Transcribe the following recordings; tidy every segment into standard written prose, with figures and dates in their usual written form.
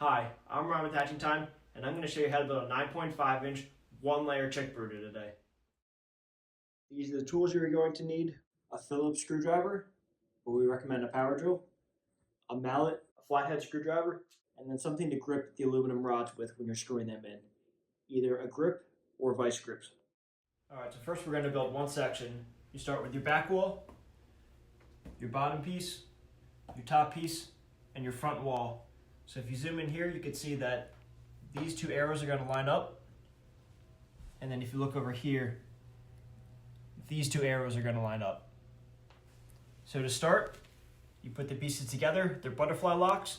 Hi, I'm Ron with Hatching Time, and I'm going to show you how to build a 9.5 inch one-layer chick brooder today. These are the tools you're going to need: a Phillips screwdriver, or we recommend a power drill, a mallet, a flathead screwdriver, and then something to grip the aluminum rods with when you're screwing them in, either a grip or vice grips. Alright, so first we're going to build one section. You start with your back wall, your bottom piece, your top piece, and your front wall. So if you zoom in here, you can see that these two arrows are going to line up. And then if you look over here, these two arrows are going to line up. So to start, you put the pieces together. They're butterfly locks.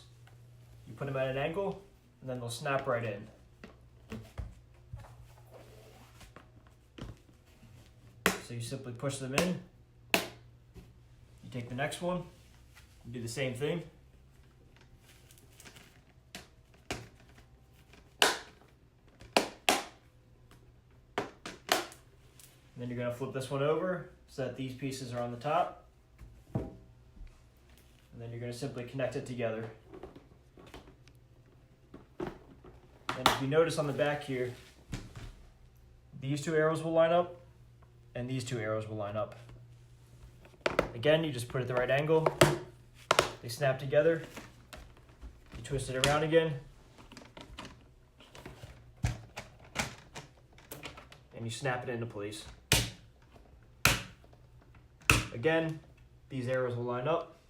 You put them at an angle, and then they'll snap right in. So you simply push them in. You take the next one, you do the same thing. And then you're going to flip this one over so that these pieces are on the top. And then you're going to simply connect it together. And if you notice on the back here, these two arrows will line up and these two arrows will line up. Again, you just put it at the right angle. They snap together. You twist it around again. And you snap it into place. Again, these arrows will line up.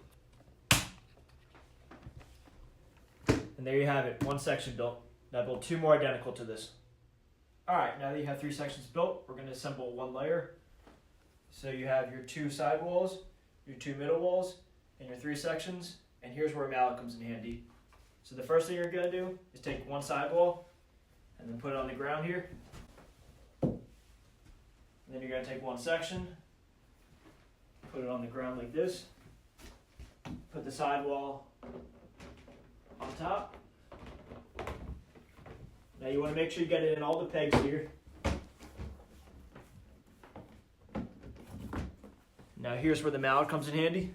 And there you have it, one section built. Now build two more identical to this. All right, now that you have three sections built, we're going to assemble one layer. So you have your two side walls, your two middle walls, and your three sections. And here's where a mallet comes in handy. So the first thing you're going to do is take one side wall and then put it on the ground here. And then you're going to take one section, put it on the ground like this, put the side wall on top. Now you want to make sure you get it in all the pegs here. Now here's where the mallet comes in handy.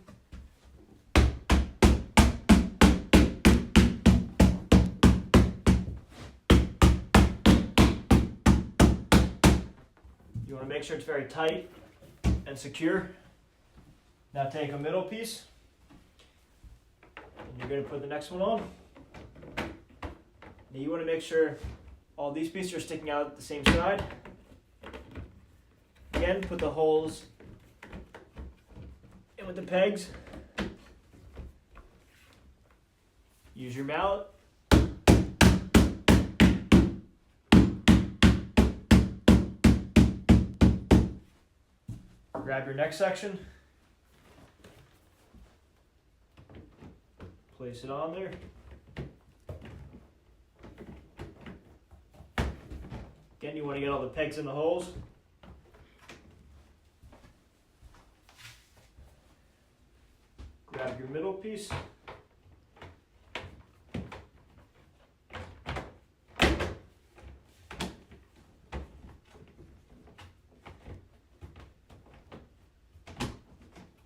You want to make sure it's very tight and secure. Now take a middle piece, and you're going to put the next one on. Now you want to make sure all these pieces are sticking out the same side. Again, put the holes in with the pegs. Use your mallet. Grab your next section. Place it on there. Again, you want to get all the pegs in the holes. Grab your middle piece.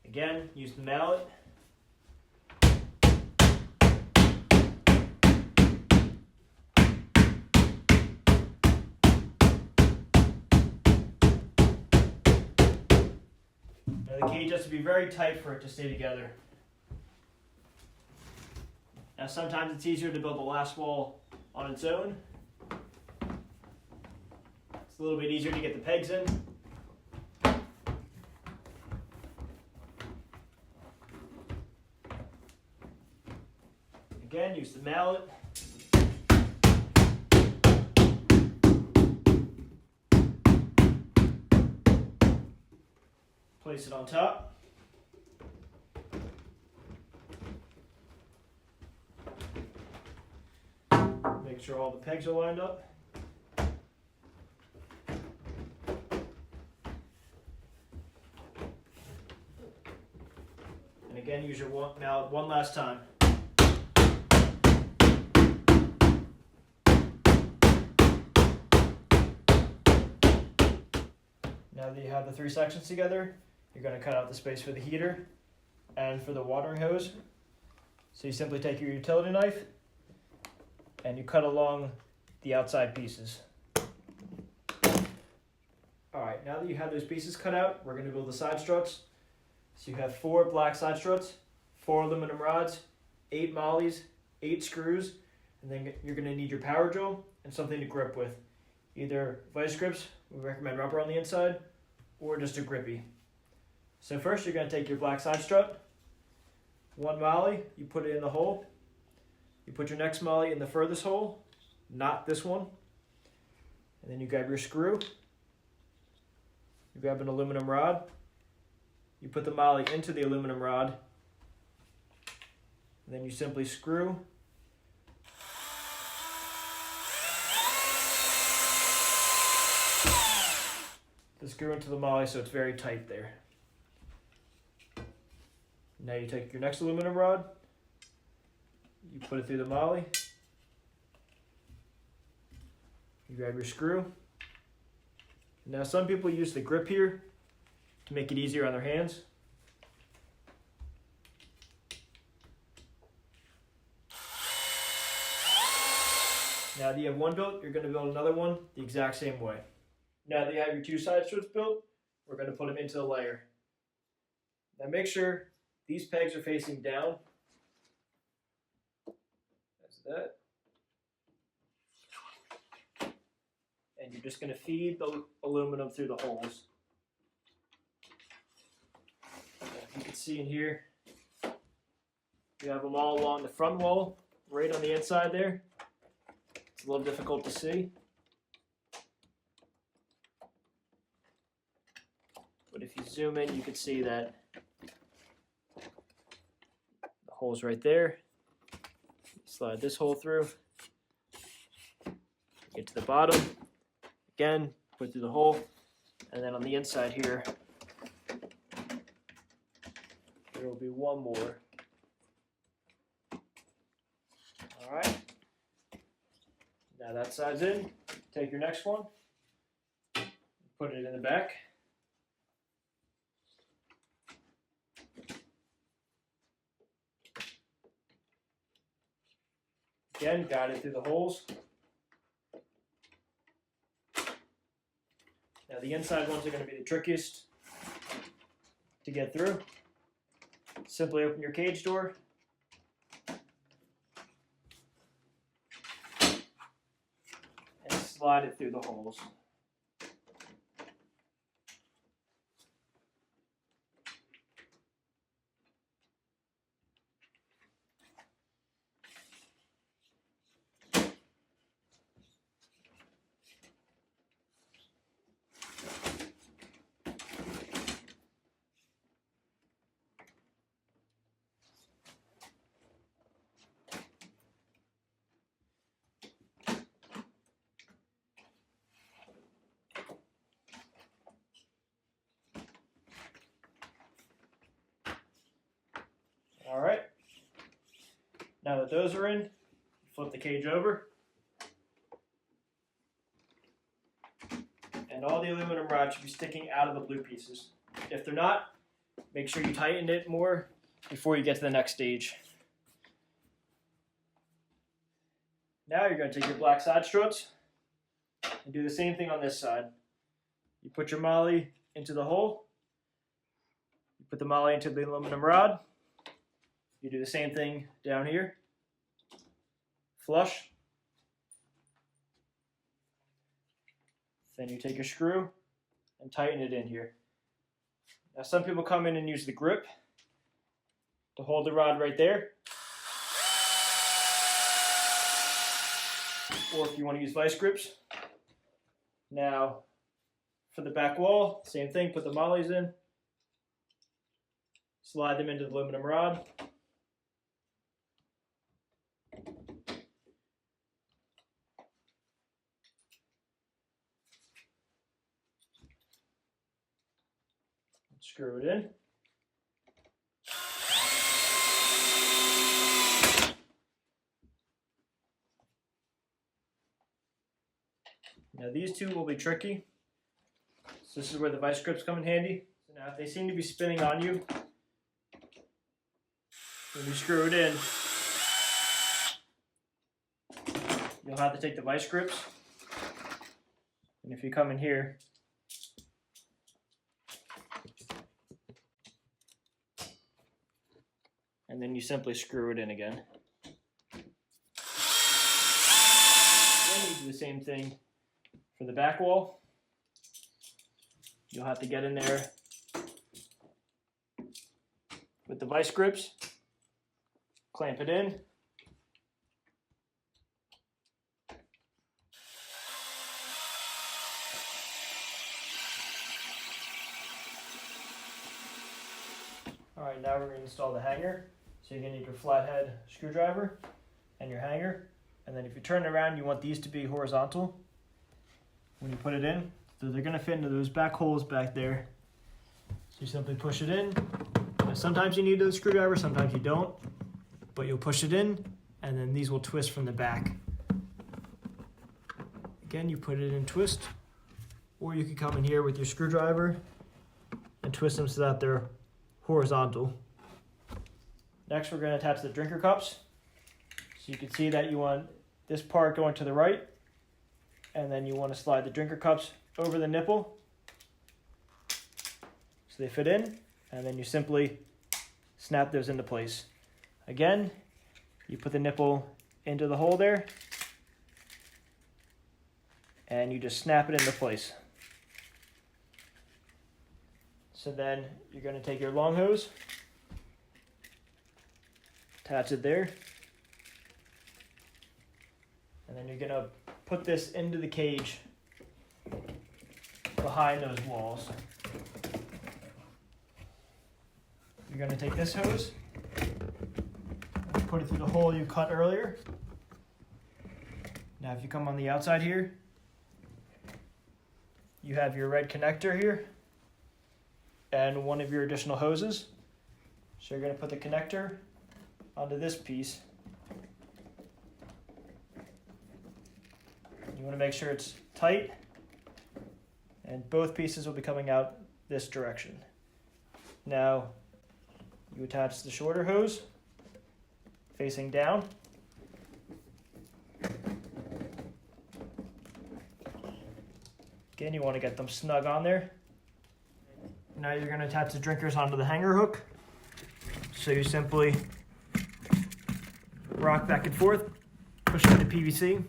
Again, use the mallet. Now the cage has to be very tight for it to stay together. Now sometimes it's easier to build the last wall on its own. It's a little bit easier to get the pegs in. Again, use the mallet. Place it on top. Make sure all the pegs are lined up. And again, use your mallet one last time. Now that you have the three sections together, you're going to cut out the space for the heater and for the watering hose. So you simply take your utility knife and you cut along the outside pieces. Alright, now that you have those pieces cut out, we're going to build the side struts. So you have 4 black side struts, 4 aluminum rods, 8 mollies, 8 screws, and then you're going to need your power drill and something to grip with. Either vice grips, we recommend rubber on the inside, or just a grippy. So first you're going to take your black side strut, 1 molly, you put it in the hole. You put your next molly in the furthest hole, not this one. And then you grab your screw. You grab an aluminum rod. You put the molly into the aluminum rod. And then you simply screw. The screw into the molly so it's very tight there. Now you take your next aluminum rod. You put it through the molly. You grab your screw. Now some people use the grip here to make it easier on their hands. Now that you have one built, you're going to build another one the exact same way. Now that you have your 2 side struts built, we're going to put them into the layer. Now make sure these pegs are facing down. That's that. And you're just going to feed the aluminum through the holes. You can see in here, you have them all along the front wall, right on the inside there. It's a little difficult to see. But if you zoom in, you can see that the hole's right there. Slide this hole through. Get to the bottom. Again, put through the hole. And then on the inside here, there will be one more. Alright. Now that side's in. Take your next one. Put it in the back. Again, guide it through the holes. Now the inside ones are going to be the trickiest to get through. Simply open your cage door. And slide it through the holes. Alright, now that those are in, flip the cage over. And all the aluminum rods should be sticking out of the blue pieces. If they're not, make sure you tighten it more before you get to the next stage. Now you're going to take your black side struts and do the same thing on this side. You put your molly into the hole. You put the molly into the aluminum rod. You do the same thing down here. Flush. Then you take a screw and tighten it in here. Now some people come in and use the grip to hold the rod right there. Or if you want to use vice grips. Now for the back wall, same thing, put the mollies in. Slide them into the aluminum rod. Screw it in. Now these two will be tricky. So this is where the vice grips come in handy. So now if they seem to be spinning on you, when you screw it in, you'll have to take the vice grips, and if you come in here, and then you simply screw it in again. Then you do the same thing for the back wall. You'll have to get in there with the vice grips, clamp it in, Alright, now we're going to install the hanger. So you're going to need your flathead screwdriver and your hanger. And then if you turn it around, you want these to be horizontal when you put it in. So they're going to fit into those back holes back there. So you simply push it in. Now, sometimes you need a screwdriver, sometimes you don't. But you'll push it in, and then these will twist from the back. Again, you put it in twist. Or you can come in here with your screwdriver and twist them so that they're horizontal. Next, we're going to attach the drinker cups. So you can see that you want this part going to the right, and then you want to slide the drinker cups over the nipple so they fit in, and then you simply snap those into place. Again, you put the nipple into the hole there, and you just snap it into place. So then you're going to take your long hose, attach it there, and then you're going to put this into the cage behind those walls. You're going to take this hose, put it through the hole you cut earlier. Now if you come on the outside here, you have your red connector here and one of your additional hoses. So you're going to put the connector onto this piece. You want to make sure it's tight, and both pieces will be coming out this direction. Now you attach the shorter hose facing down. Again, you want to get them snug on there. Now you're going to attach the drinkers onto the hanger hook. So you simply rock back and forth, pushing the PVC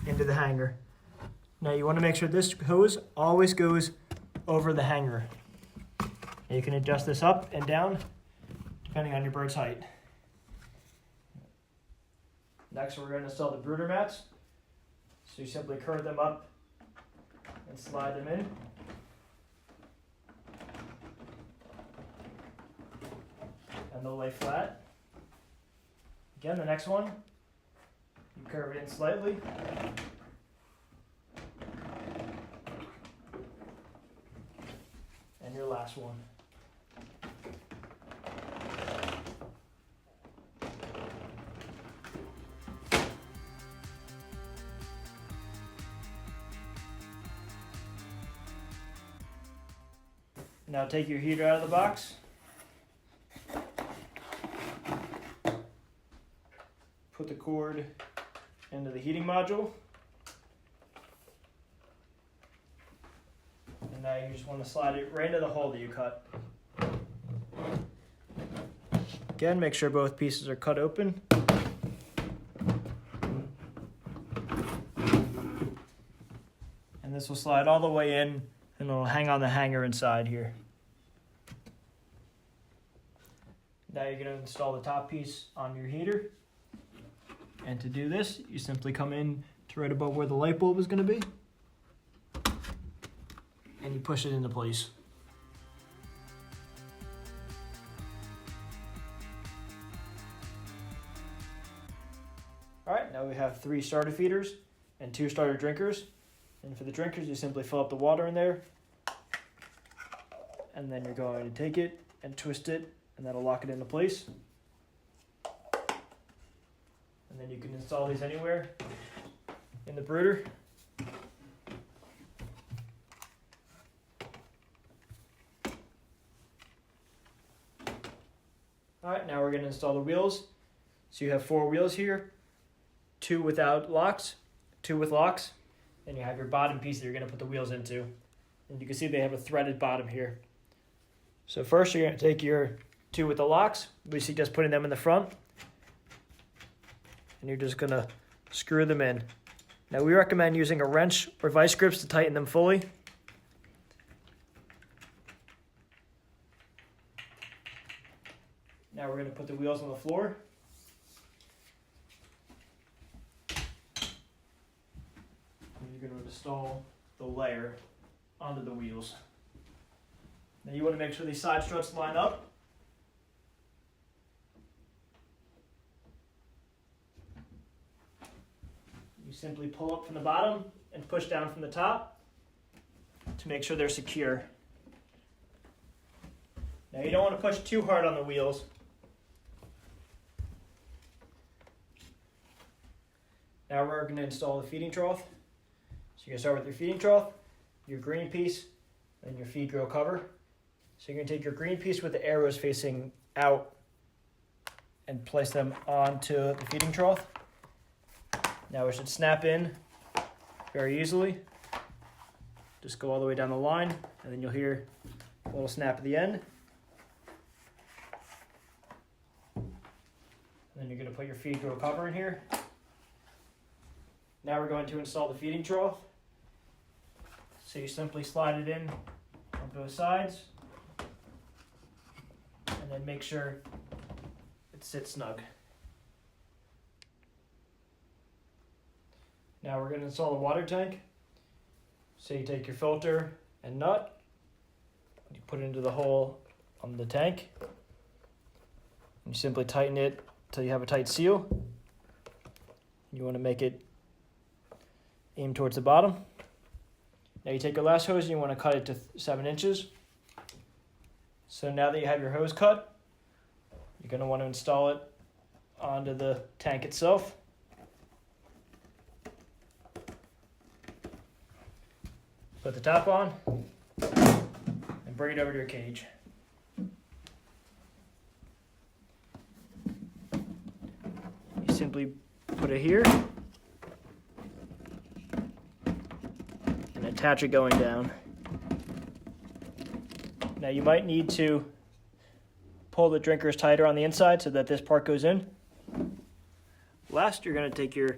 into the hanger. Now you want to make sure this hose always goes over the hanger. And you can adjust this up and down depending on your bird's height. Next, we're going to install the brooder mats. So you simply curve them up and slide them in. And they'll lay flat. Again, the next one, you curve it in slightly. And your last one. Now take your heater out of the box. Put the cord into the heating module. And now you just want to slide it right into the hole that you cut. Again, make sure both pieces are cut open. And this will slide all the way in, and it'll hang on the hanger inside here. Now you're going to install the top piece on your heater. And to do this, you simply come in to right above where the light bulb is going to be. And you push it into place. Alright, now we have 3 starter feeders and 2 starter drinkers. And for the drinkers, you simply fill up the water in there. And then you're going to take it and twist it, and that'll lock it into place. And then you can install these anywhere in the brooder. Alright, now we're going to install the wheels. So you have 4 wheels here. two without locks, two with locks. Then you have your bottom piece that you're going to put the wheels into. And you can see they have a threaded bottom here. So first you're going to take your two with the locks. We suggest putting them in the front. And you're just going to screw them in. Now we recommend using a wrench or vice grips to tighten them fully. Now we're going to put the wheels on the floor. And you're going to install the layer onto the wheels. Now you want to make sure these side struts line up. You simply pull up from the bottom and push down from the top to make sure they're secure. Now you don't want to push too hard on the wheels. Now we're going to install the feeding trough. So you're going to start with your feeding trough, your green piece, and your feed grill cover. So you're going to take your green piece with the arrows facing out and place them onto the feeding trough. Now it should snap in very easily. Just go all the way down the line, and then you'll hear a little snap at the end. And then you're going to put your feed grill cover in here. Now we're going to install the feeding trough. So you simply slide it in on both sides, and then make sure it sits snug. Now we're going to install the water tank. So you take your filter and nut, you put it into the hole on the tank, and you simply tighten it until you have a tight seal. You want to make it aim towards the bottom. Now you take your last hose and you want to cut it to 7 inches. So now that you have your hose cut, you're going to want to install it onto the tank itself. Put the top on and bring it over to your cage. You simply put it here and attach it going down. Now you might need to pull the drinkers tighter on the inside so that this part goes in. Last, you're going to take your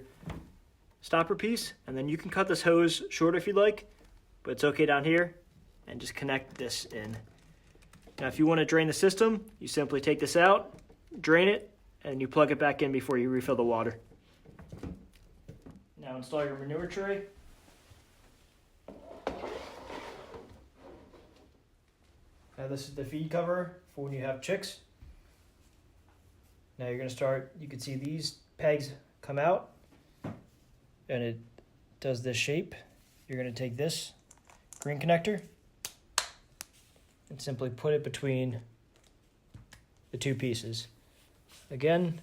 stopper piece, and then you can cut this hose short if you'd like, but it's okay down here, and just connect this in. Now if you want to drain the system, you simply take this out, drain it, and you plug it back in before you refill the water. Now install your manure tray. Now this is the feed cover for when you have chicks. Now you're going to start, you can see these pegs come out, and it does this shape. You're going to take this green connector and simply put it between the two pieces. Again,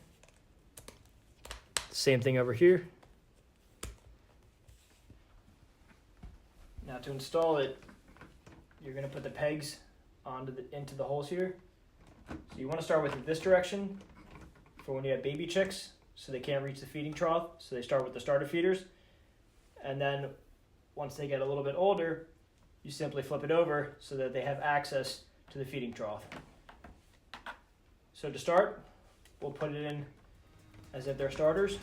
same thing over here. Now to install it, you're going to put the pegs into the holes here. So you want to start with it this direction for when you have baby chicks, so they can't reach the feeding trough, so they start with the starter feeders. And then once they get a little bit older, you simply flip it over so that they have access to the feeding trough. So to start, we'll put it in as if they're starters.